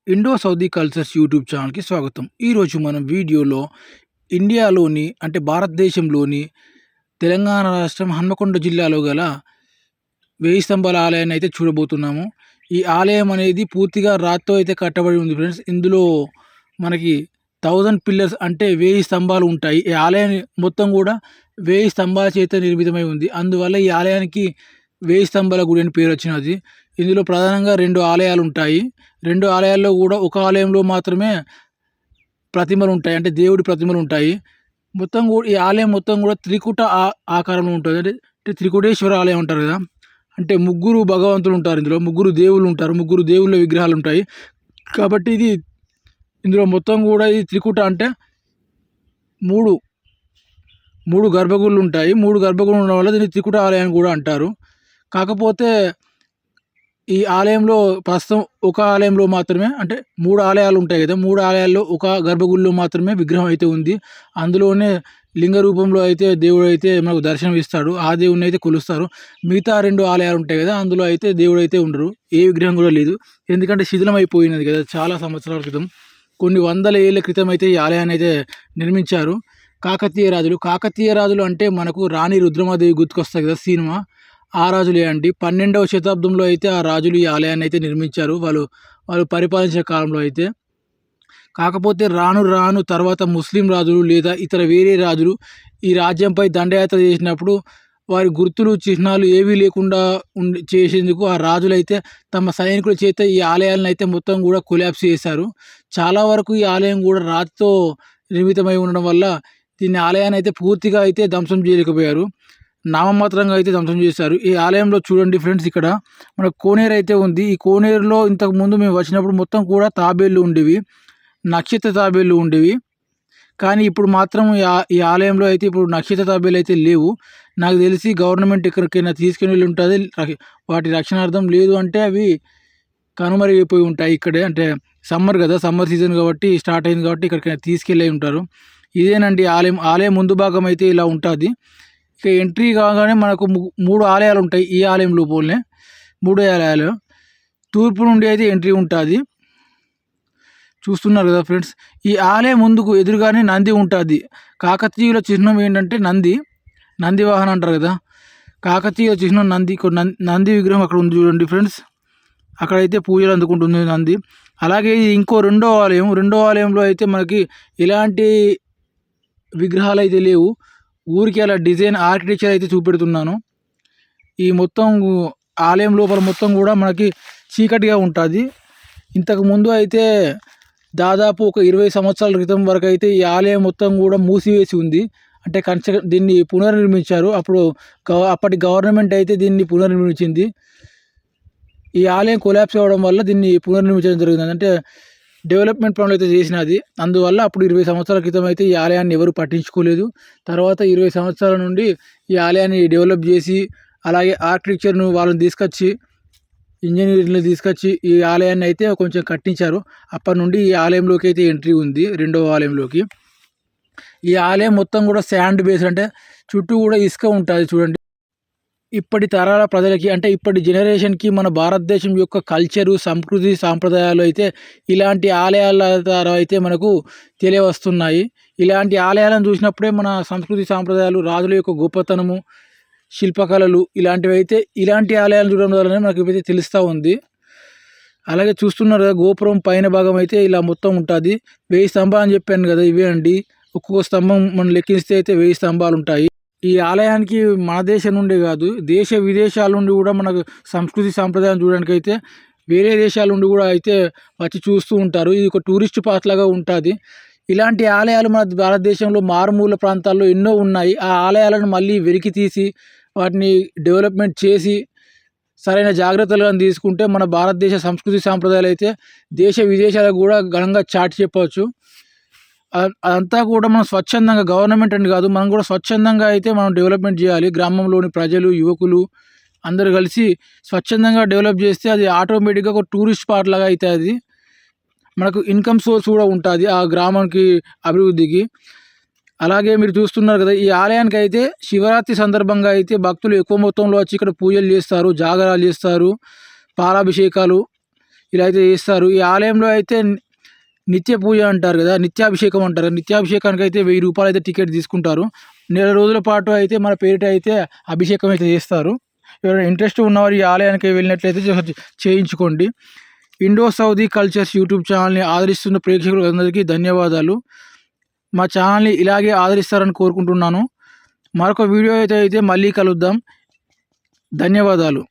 Indo Saudi cultures YouTube ఛానల్‌కి స్వాగతం. ఈరోజు మనం వీడియోలో ఇండియాలోని అంటే భారతదేశంలోని తెలంగాణ రాష్ట్రం హన్మకొండ జిల్లాలో గల 1000 స్తంభాల ఆలయాన్ని అయితే చూడబోతున్నాము. ఈ ఆలయం అనేది పూర్తిగా రాతితో అయితే కట్టబడి ఉంది ఫ్రెండ్స్. ఇందులో మనకి 1000 పిల్లర్స్ అంటే 1000 స్తంభాలు ఉంటాయి. ఈ ఆలయం మొత్తం కూడా 1000 స్తంభాల చేత నిర్మితమై ఉంది. అందువల్ల ఈ ఆలయానికి 1000 స్తంభాల గుడి అని పేరు వచ్చినది. ఇందులో ప్రధానంగా 2 ఆలయాలు ఉంటాయి. 2 ఆలయాల్లో కూడా ఒక ఆలయంలో మాత్రమే ప్రతిమలు ఉంటాయి. అంటే దేవుడి ప్రతిమలు ఉంటాయి. మొత్తం ఈ ఆలయం మొత్తం కూడా త్రికుట ఆకారంలో ఉంటుంది. అంటే త్రికుటేశ్వర ఆలయం అంటారు కదా! అంటే ముగ్గురు భగవంతులు ఉంటారు ఇందులో. ముగ్గురు దేవుళ్ళు ఉంటారు. ముగ్గురు దేవుళ్ళ విగ్రహాలు ఉంటాయి. కాబట్టి ఇందులో మొత్తం కూడా ఇది త్రికుట అంటే 3 గర్భగుడులు ఉంటాయి. 3 గర్భగుడులు ఉండడం వల్ల దీన్ని త్రికుట ఆలయం కూడా అంటారు. కాకపోతే ఈ ఆలయంలో ప్రస్తుతం ఒక ఆలయంలో మాత్రమే అంటే 3 ఆలయాలు ఉంటాయి కదా! 3 ఆలయాల్లో ఒక గర్భగుడిలో మాత్రమే విగ్రహం అయితే ఉంది. అందులోనే లింగ రూపంలో అయితే దేవుడైతే మనకు దర్శనం ఇస్తాడు. ఆ దేవుడిని అయితే కొలుస్తారు. మిగతా 2 ఆలయాలు ఉంటాయి కదా! అందులో అయితే దేవుడైతే ఉండరు. ఏ విగ్రహం కూడా లేదు. ఎందుకంటే శిథిలం అయిపోయినది కదా! చాలా సంవత్సరాల క్రితం. కొన్ని వందల ఏళ్ల క్రితం అయితే ఈ ఆలయాన్ని అయితే నిర్మించారు. కాకతీయ రాజులు అంటే మనకు రాణి రుద్రమాదేవి గుర్తుకొస్తాయి కదా సినిమా. ఆ రాజులే అండి. 12వ శతాబ్దంలో అయితే ఆ రాజులు ఈ ఆలయాన్ని అయితే నిర్మించారు. వాళ్ళు పరిపాలించే కాలంలో అయితే. కాకపోతే రాను తర్వాత ముస్లిం రాజులు లేదా ఇతర వేరే రాజులు ఈ రాజ్యంపై దండయాత్ర చేసినప్పుడు వారి గుర్తులు, చిహ్నాలు ఏవీ లేకుండా చేసేందుకు ఆ రాజులైతే తమ సైనికుల చేత ఈ ఆలయాలను అయితే మొత్తం కూడా కొలాప్స్ చేశారు. చాలా వరకు ఈ ఆలయం కూడా రాతితో నిర్మితమై ఉండడం వల్ల దీన్ని ఆలయాన్ని అయితే పూర్తిగా అయితే ధ్వంసం చేయలేకపోయారు. నామమాత్రంగా అయితే ధ్వంసం చేశారు. ఈ ఆలయంలో చూడండి ఫ్రెండ్స్, ఇక్కడ మనకు కోనేరు అయితే ఉంది. ఈ కోనేరులో ఇంతకుముందు మేము వచ్చినప్పుడు మొత్తం కూడా తాబేళ్ళు ఉండేవి. నక్షత్ర తాబేళ్ళు ఉండేవి. కానీ ఇప్పుడు మాత్రం ఈ ఆలయంలో అయితే ఇప్పుడు నక్షత్ర తాబేళ్ళు అయితే లేవు. నాకు తెలిసి గవర్నమెంట్ ఎక్కడికైనా తీసుకుని వెళ్ళి ఉంటుంది వాటి రక్షణార్థం. లేదు అంటే అవి కనుమరుగైపోయి ఉంటాయి ఇక్కడే. అంటే సమ్మర్ కదా, సమ్మర్ సీజన్ కాబట్టి స్టార్ట్ అయింది కాబట్టి ఇక్కడికైనా తీసుకెళ్ళి ఉంటారు. ఇదేనండి ఆలయం ముందు భాగం అయితే ఇలా ఉంటుంది. ఇక ఎంట్రీ కాగానే మనకు 3 ఆలయాలు ఉంటాయి. ఈ ఆలయం లోపలనే 3 ఆలయాలు. తూర్పు నుండి అయితే ఎంట్రీ ఉంటుంది. చూస్తున్నారు కదా ఫ్రెండ్స్. ఈ ఆలయం ముందుకు ఎదురుగానే నంది ఉంటుంది. కాకతీయుల చిహ్నం ఏంటంటే నంది వాహనం అంటారు కదా. కాకతీయుల చిహ్నం నంది విగ్రహం అక్కడ ఉంది చూడండి ఫ్రెండ్స్. అక్కడైతే పూజలు అందుకుంటుంది నంది. అలాగే ఇంకో రెండో ఆలయంలో అయితే మనకి ఎలాంటి విగ్రహాలు అయితే లేవు. ఊరికి అలా డిజైన్ ఆర్కిటెక్చర్ అయితే చూపెడుతున్నాను. ఈ మొత్తం ఆలయం లోపల మొత్తం కూడా మనకి చీకటిగా ఉంటుంది. ఇంతకుముందు అయితే దాదాపు ఒక 20 సంవత్సరాల క్రితం వరకు అయితే ఈ ఆలయం మొత్తం కూడా మూసివేసి ఉంది. అంటే దీన్ని పునర్నిర్మించారు. అప్పటి గవర్నమెంట్ అయితే దీన్ని పునర్నిర్మించింది. ఈ ఆలయం కొలాప్స్ అవ్వడం వల్ల దీన్ని పునర్నిర్మించడం జరిగింది. అంటే డెవలప్మెంట్ పనులు అయితే చేసినది. అందువల్ల అప్పుడు 20 సంవత్సరాల క్రితం అయితే ఈ ఆలయాన్ని ఎవరు పట్టించుకోలేదు. తర్వాత 20 సంవత్సరాల నుండి ఈ ఆలయాన్ని డెవలప్ చేసి అలాగే ఆర్కిటెక్చర్ను వాళ్ళని తీసుకొచ్చి ఇంజనీర్ని తీసుకొచ్చి ఈ ఆలయాన్ని అయితే కొంచెం కట్టించారు. అప్పటి నుండి ఈ ఆలయంలోకి అయితే ఎంట్రీ ఉంది, రెండవ ఆలయంలోకి. ఈ ఆలయం మొత్తం కూడా శాండ్ బేస్డ్, అంటే చుట్టూ కూడా ఇసుక ఉంటుంది చూడండి. ఇప్పటి తరాల ప్రజలకి అంటే ఇప్పటి జనరేషన్కి మన భారతదేశం యొక్క కల్చరు, సంస్కృతి, సాంప్రదాయాలు అయితే ఇలాంటి ఆలయాల ద్వారా అయితే మనకు తెలియవస్తున్నాయి. ఇలాంటి ఆలయాలను చూసినప్పుడే మన సంస్కృతి, సాంప్రదాయాలు, రాజుల యొక్క గొప్పతనము, శిల్పకళలు ఇలాంటి ఆలయాలు చూడడం వల్లనే మనకి ఇవైతే తెలుస్తూ ఉంది. అలాగే చూస్తున్నారు కదా, గోపురం పైన భాగం అయితే ఇలా మొత్తం ఉంటుంది. 1000 స్తంభాలు అని చెప్పాను కదా, ఇవే అండి. ఒక్కొక్క స్తంభం మనం లెక్కిస్తే అయితే 1000 స్తంభాలు ఉంటాయి. ఈ ఆలయానికి మన దేశం నుండి కాదు, దేశ విదేశాల నుండి కూడా మనకు సంస్కృతి సాంప్రదాయం చూడడానికి అయితే వేరే దేశాల నుండి కూడా అయితే వచ్చి చూస్తూ ఉంటారు. ఇది ఒక టూరిస్ట్ పాస్ లాగా ఉంటుంది. ఇలాంటి ఆలయాలు మన భారతదేశంలో మారుమూల ప్రాంతాల్లో ఎన్నో ఉన్నాయి. ఆ ఆలయాలను మళ్ళీ వెలికి తీసి వాటిని డెవలప్మెంట్ చేసి సరైన జాగ్రత్తలు తీసుకుంటే మన భారతదేశ సంస్కృతి సాంప్రదాయాలు అయితే దేశ విదేశాలకు కూడా ఘనంగా చాటి చెప్పవచ్చు. అదంతా కూడా మనం స్వచ్ఛందంగా, గవర్నమెంట్ అని కాదు, మనం కూడా స్వచ్ఛందంగా అయితే మనం డెవలప్మెంట్ చేయాలి. గ్రామంలోని ప్రజలు, యువకులు అందరూ కలిసి స్వచ్ఛందంగా డెవలప్ చేస్తే అది ఆటోమేటిక్గా ఒక టూరిస్ట్ స్పాట్ లాగా అయితే అది మనకు ఇన్కమ్ సోర్స్ కూడా ఉంటుంది ఆ గ్రామానికి అభివృద్ధికి. అలాగే మీరు చూస్తున్నారు కదా, ఈ ఆలయానికి అయితే శివరాత్రి సందర్భంగా అయితే భక్తులు ఎక్కువ మొత్తంలో వచ్చి ఇక్కడ పూజలు చేస్తారు, జాగరాలు చేస్తారు, పాలాభిషేకాలు ఇలా అయితే చేస్తారు. ఈ ఆలయంలో అయితే నిత్య పూజ అంటారు కదా, నిత్యాభిషేకం అంటారు. నిత్యాభిషేకానికి అయితే 1000 రూపాయలు అయితే టికెట్ తీసుకుంటారు. నెల రోజుల పాటు అయితే మన పేరిట అయితే అభిషేకం అయితే చేస్తారు. ఎవరైనా ఇంట్రెస్ట్ ఉన్నవారు ఈ ఆలయానికి వెళ్ళినట్లయితే చేయించుకోండి. ఇండో సౌదీ కల్చర్స్ యూట్యూబ్ ఛానల్ని ఆదరిస్తున్న ప్రేక్షకులందరికీ ధన్యవాదాలు. మా ఛానల్ని ఇలాగే ఆదరిస్తారని కోరుకుంటున్నాను. మరొక వీడియో అయితే మళ్ళీ కలుద్దాం. ధన్యవాదాలు.